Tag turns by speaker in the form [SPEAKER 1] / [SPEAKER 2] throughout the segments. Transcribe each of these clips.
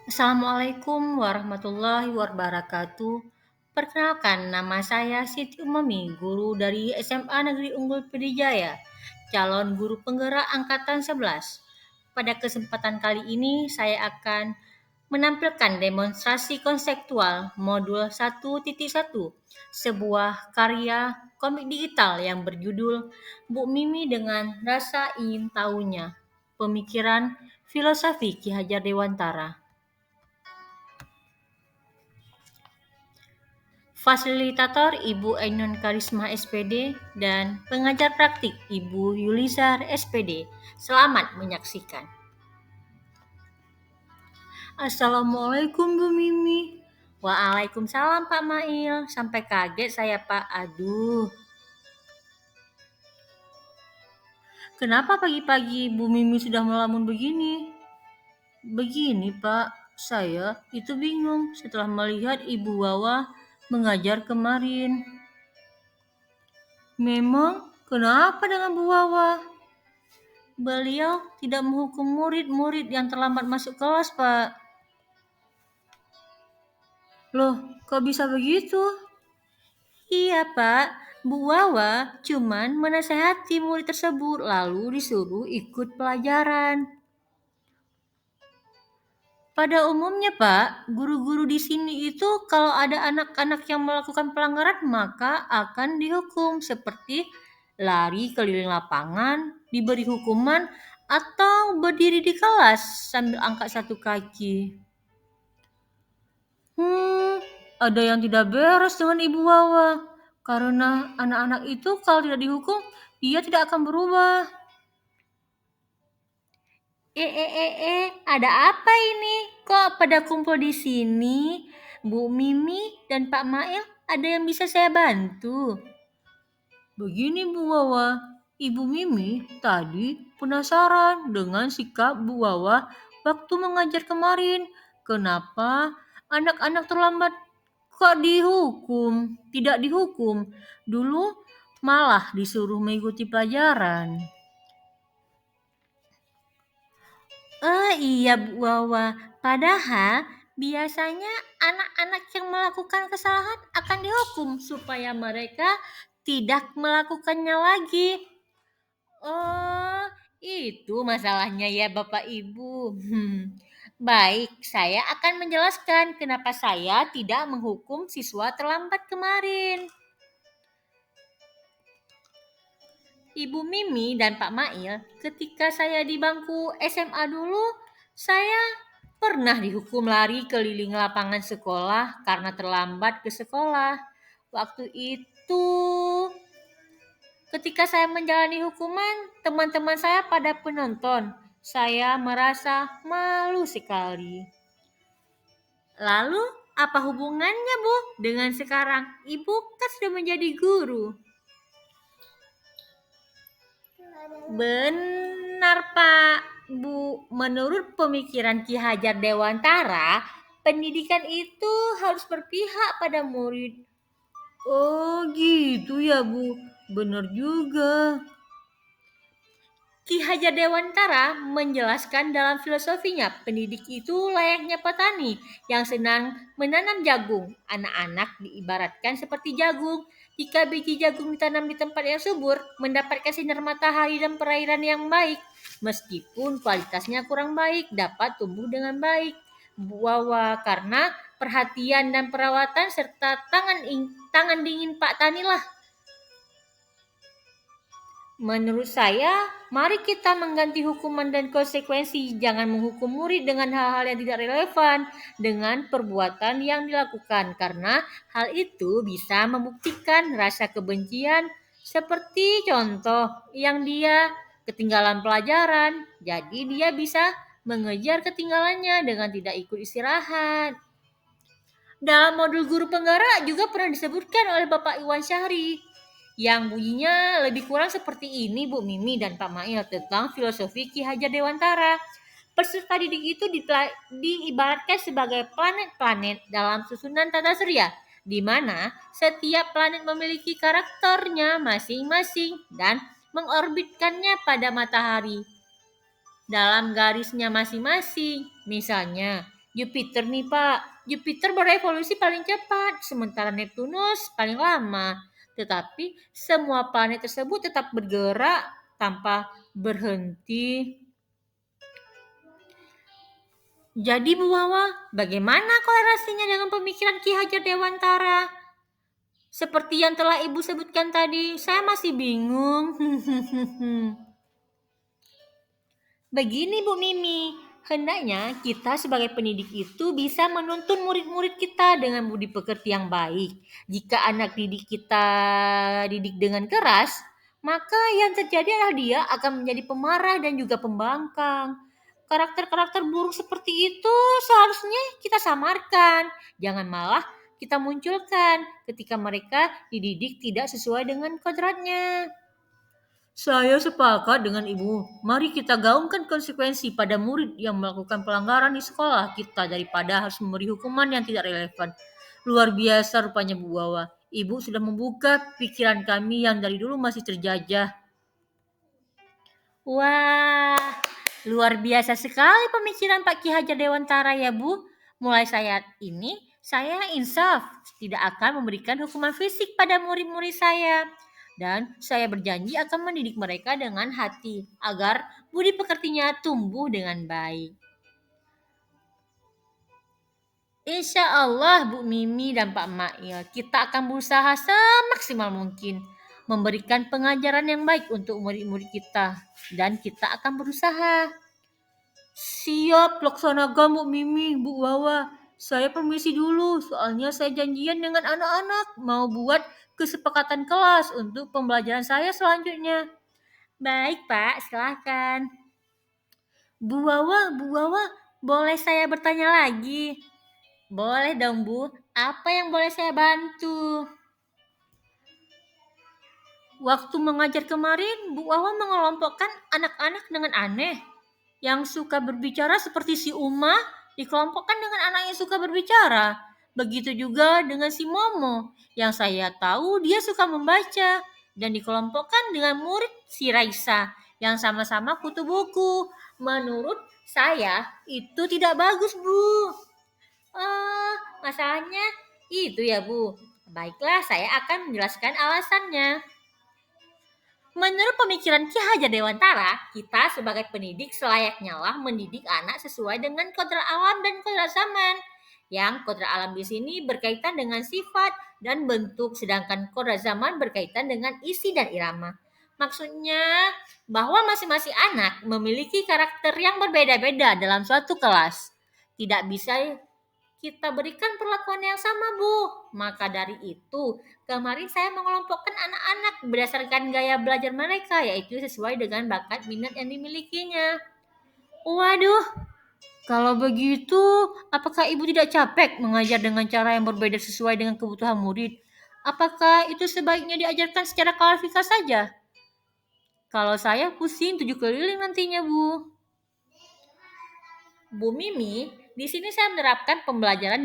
[SPEAKER 1] Assalamualaikum warahmatullahi wabarakatuh. Perkenalkan, nama saya Siti Umami, guru dari SMA Negeri Unggul Pidijaya, calon guru penggerak Angkatan 11. Pada kesempatan kali ini, saya akan menampilkan demonstrasi konseptual modul 1.1, sebuah karya komik digital yang berjudul Bu Mimi dengan Rasa Ingin Tahunya, pemikiran filosofi Ki Hajar Dewantara. Fasilitator Ibu Ainun Karisma SPD dan pengajar praktik Ibu Yulizar SPD. Selamat menyaksikan. Assalamualaikum Bu Mimi. Waalaikumsalam Pak Mail. Sampai kaget saya Pak. Aduh. Kenapa pagi-pagi Bu Mimi sudah melamun begini? Begini Pak, saya itu bingung setelah melihat Ibu Wawa mengajar kemarin. Memang kenapa dengan Bu Wawa? Beliau tidak menghukum murid-murid yang terlambat masuk kelas, Pak. Loh, kok bisa begitu? Iya, Pak. Bu Wawa cuman menasehati murid tersebut lalu disuruh ikut pelajaran. Pada umumnya, Pak, guru-guru di sini itu kalau ada anak-anak yang melakukan pelanggaran maka akan dihukum seperti lari keliling lapangan, diberi hukuman, atau berdiri di kelas sambil angkat satu kaki. Ada yang tidak beres dengan Ibu Wawa. Karena anak-anak itu kalau tidak dihukum, dia tidak akan berubah. Ada apa ini? Kok pada kumpul di sini? Bu Mimi dan Pak Mail, ada yang bisa saya bantu? Begini Bu Wawa, Ibu Mimi tadi penasaran dengan sikap Bu Wawa waktu mengajar kemarin. Kenapa anak-anak terlambat kok dihukum? Tidak dihukum. Dulu malah disuruh mengikuti pelajaran. Iya Bu Wawa, padahal biasanya anak-anak yang melakukan kesalahan akan dihukum supaya mereka tidak melakukannya lagi. Oh, itu masalahnya ya Bapak Ibu. Baik, saya akan menjelaskan kenapa saya tidak menghukum siswa terlambat kemarin. Ibu Mimi dan Pak Mail, ketika saya di bangku SMA dulu, saya pernah dihukum lari keliling lapangan sekolah karena terlambat ke sekolah. Waktu itu, ketika saya menjalani hukuman, teman-teman saya pada penonton. Saya merasa malu sekali. Lalu, apa hubungannya, Bu, dengan sekarang? Ibu kan sudah menjadi guru. Benar, Pak. Bu, menurut pemikiran Ki Hajar Dewantara, pendidikan itu harus berpihak pada murid. Oh, gitu ya, Bu. Benar juga. Ki Hajar Dewantara menjelaskan dalam filosofinya, pendidik itu layaknya petani yang senang menanam jagung. Anak-anak diibaratkan seperti jagung. Jika biji jagung ditanam di tempat yang subur, mendapatkan sinar matahari dan perairan yang baik, meskipun kualitasnya kurang baik, dapat tumbuh dengan baik. Buawa karena perhatian dan perawatan serta tangan dingin Pak Tani lah. Menurut saya, mari kita mengganti hukuman dan konsekuensi. Jangan menghukum murid dengan hal-hal yang tidak relevan dengan perbuatan yang dilakukan, karena hal itu bisa membuktikan rasa kebencian, seperti contoh yang dia ketinggalan pelajaran, jadi dia bisa mengejar ketinggalannya dengan tidak ikut istirahat. Dalam modul guru penggerak juga pernah disebutkan oleh Bapak Iwan Syahri yang bunyinya lebih kurang seperti ini Bu Mimi dan Pak Mail tentang filosofi Ki Hajar Dewantara. Peserta didik itu diibaratkan sebagai planet-planet dalam susunan tata surya, di mana setiap planet memiliki karakternya masing-masing dan mengorbitkannya pada matahari dalam garisnya masing-masing. Misalnya, Jupiter nih Pak, Jupiter berevolusi paling cepat, sementara Neptunus paling lama. Tetapi semua planet tersebut tetap bergerak tanpa berhenti. Jadi Bu Wawa, bagaimana kolerasinya dengan pemikiran Ki Hajar Dewantara? Seperti yang telah Ibu sebutkan tadi, saya masih bingung. Begini Bu Mimi, hendaknya kita sebagai pendidik itu bisa menuntun murid-murid kita dengan budi pekerti yang baik. Jika anak didik kita didik dengan keras, maka yang terjadi adalah dia akan menjadi pemarah dan juga pembangkang. Karakter-karakter buruk seperti itu seharusnya kita samarkan, jangan malah kita munculkan ketika mereka dididik tidak sesuai dengan kodratnya. Saya sepakat dengan Ibu. Mari kita gaungkan konsekuensi pada murid yang melakukan pelanggaran di sekolah kita daripada harus memberi hukuman yang tidak relevan. Luar biasa rupanya Bu Wawa. Ibu sudah membuka pikiran kami yang dari dulu masih terjajah. Wah, luar biasa sekali pemikiran Pak Ki Hajar Dewantara ya Bu. Mulai saat ini, saya insaf tidak akan memberikan hukuman fisik pada murid-murid saya. Dan saya berjanji akan mendidik mereka dengan hati agar budi pekertinya tumbuh dengan baik. Insya Allah Bu Mimi dan Pak Mail, kita akan berusaha semaksimal mungkin memberikan pengajaran yang baik untuk murid-murid kita. Dan kita akan berusaha. Siap, laksanakan Bu Mimi, Bu Wawa. Saya permisi dulu, soalnya saya janjian dengan anak-anak mau buat kesepakatan kelas untuk pembelajaran saya selanjutnya. Baik Pak, silahkan. Bu Wawa, boleh saya bertanya lagi? Boleh dong Bu, apa yang boleh saya bantu? Waktu mengajar kemarin, Bu Wawa mengelompokkan anak-anak dengan aneh. Yang suka berbicara seperti si Uma dikelompokkan dengan anak yang suka berbicara. Begitu juga dengan si Momo, yang saya tahu dia suka membaca. Dan dikelompokkan dengan murid si Raisa, yang sama-sama kutu buku. Menurut saya, itu tidak bagus, Bu. Masalahnya itu ya, Bu. Baiklah, saya akan menjelaskan alasannya. Menurut pemikiran Ki Hajar Dewantara, kita sebagai pendidik selayaknya lah mendidik anak sesuai dengan kodrat alam dan kodrat zaman. Yang kodrat alam di sini berkaitan dengan sifat dan bentuk, sedangkan kodrat zaman berkaitan dengan isi dan irama. Maksudnya bahwa masing-masing anak memiliki karakter yang berbeda-beda dalam suatu kelas. Tidak bisa kita berikan perlakuan yang sama, Bu. Maka dari itu, kemarin saya mengelompokkan anak-anak berdasarkan gaya belajar mereka, yaitu sesuai dengan bakat minat yang dimilikinya. Waduh, kalau begitu, apakah Ibu tidak capek mengajar dengan cara yang berbeda sesuai dengan kebutuhan murid? Apakah itu sebaiknya diajarkan secara klasifikasi saja? Kalau saya pusing 7 keliling nantinya, Bu. Bu Mimi, di sini saya menerapkan pembelajaran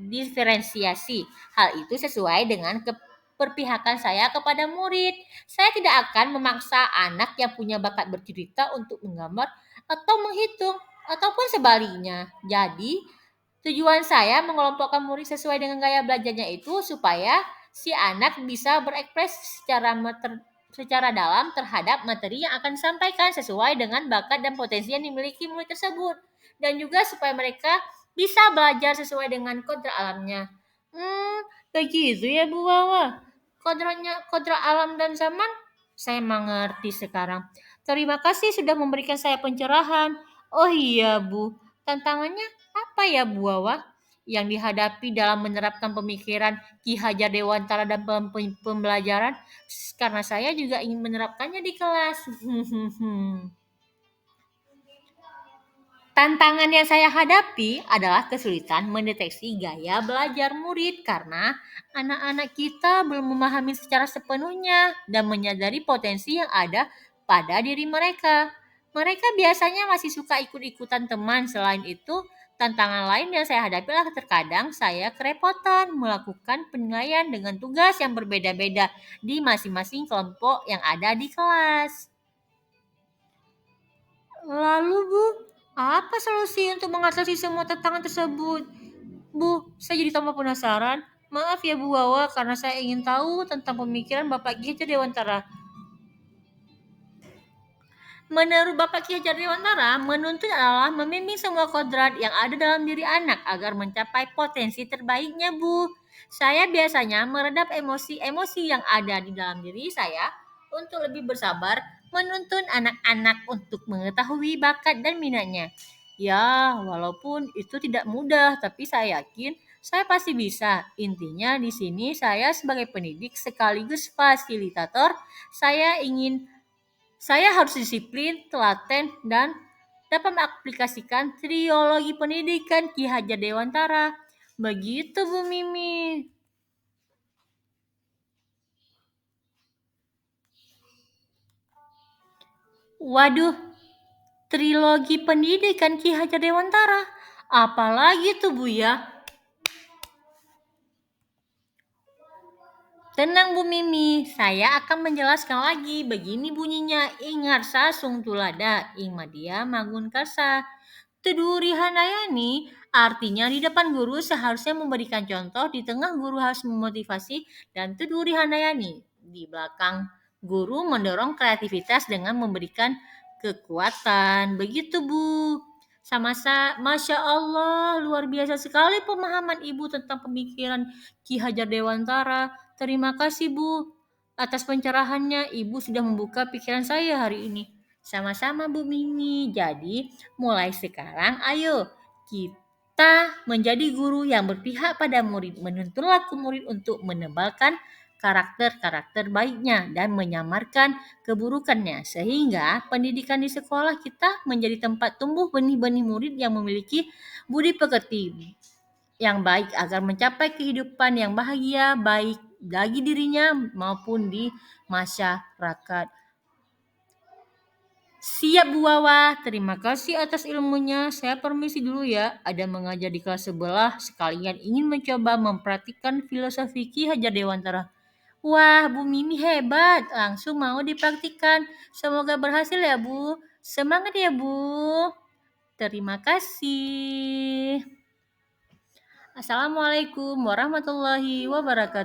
[SPEAKER 1] diferensiasi. Hal itu sesuai dengan keperpihakan saya kepada murid. Saya tidak akan memaksa anak yang punya bakat bercerita untuk menggambar atau menghitung, ataupun sebaliknya. Jadi, tujuan saya mengelompokkan murid sesuai dengan gaya belajarnya itu supaya si anak bisa berekspresi secara dalam terhadap materi yang akan disampaikan sesuai dengan bakat dan potensi yang dimiliki murid tersebut. Dan juga supaya mereka bisa belajar sesuai dengan kodrat alamnya. Begitu ya Bu Wawa. Kodrat alam dan zaman, saya mengerti sekarang. Terima kasih sudah memberikan saya pencerahan. Oh iya Bu, tantangannya apa ya Bu Wawa yang dihadapi dalam menerapkan pemikiran Ki Hajar Dewantara dan pembelajaran? Karena saya juga ingin menerapkannya di kelas. Tantangan yang saya hadapi adalah kesulitan mendeteksi gaya belajar murid karena anak-anak kita belum memahami secara sepenuhnya dan menyadari potensi yang ada pada diri mereka. Mereka biasanya masih suka ikut-ikutan teman. Selain itu, tantangan lain yang saya hadapi adalah terkadang saya kerepotan melakukan penilaian dengan tugas yang berbeda-beda di masing-masing kelompok yang ada di kelas. Lalu Bu, Apa solusi untuk mengatasi semua tantangan tersebut? Bu, saya jadi tambah penasaran. Maaf ya Bu Wawa, karena saya ingin tahu tentang pemikiran Bapak Ki Hajar Dewantara. Menurut Bapak Ki Hajar Dewantara, menuntun adalah membimbing semua kodrat yang ada dalam diri anak agar mencapai potensi terbaiknya, Bu. Saya biasanya meredam emosi-emosi yang ada di dalam diri saya untuk lebih bersabar menuntun anak-anak untuk mengetahui bakat dan minatnya. Ya, walaupun itu tidak mudah, tapi saya yakin saya pasti bisa. Intinya di sini saya sebagai pendidik sekaligus fasilitator, saya ingin saya harus disiplin, telaten, dan dapat mengaplikasikan triologi pendidikan Ki Hajar Dewantara. Begitu Bu Mimi. Waduh, trilogi pendidikan Ki Hajar Dewantara. Apalagi tuh Bu ya? Tenang Bu Mimi, saya akan menjelaskan lagi. Begini bunyinya, ingat sasung tulada, ing madia mangun karsa. Tuduri Handayani artinya di depan guru seharusnya memberikan contoh, di tengah guru harus memotivasi, dan Tuduri Handayani di belakang guru mendorong kreativitas dengan memberikan kekuatan. Begitu Bu. Masya Allah, luar biasa sekali pemahaman Ibu tentang pemikiran Ki Hajar Dewantara. Terima kasih Bu atas pencerahannya. Ibu sudah membuka pikiran saya hari ini. Sama-sama Bu Mimi. Jadi mulai sekarang ayo kita menjadi guru yang berpihak pada murid, menuntun laku murid untuk menebalkan karakter-karakter baiknya dan menyamarkan keburukannya, sehingga pendidikan di sekolah kita menjadi tempat tumbuh benih-benih murid yang memiliki budi pekerti yang baik agar mencapai kehidupan yang bahagia baik bagi dirinya maupun di masyarakat. Siap Bu Wawa, terima kasih atas ilmunya. Saya permisi dulu ya, ada mengajar di kelas sebelah, sekalian ingin mencoba mempraktikkan filosofi Ki Hajar Dewantara. Wah, Bu Mimi hebat, langsung mau dipraktikkan. Semoga berhasil ya Bu. Semangat ya Bu. Terima kasih. Assalamualaikum warahmatullahi wabarakatuh.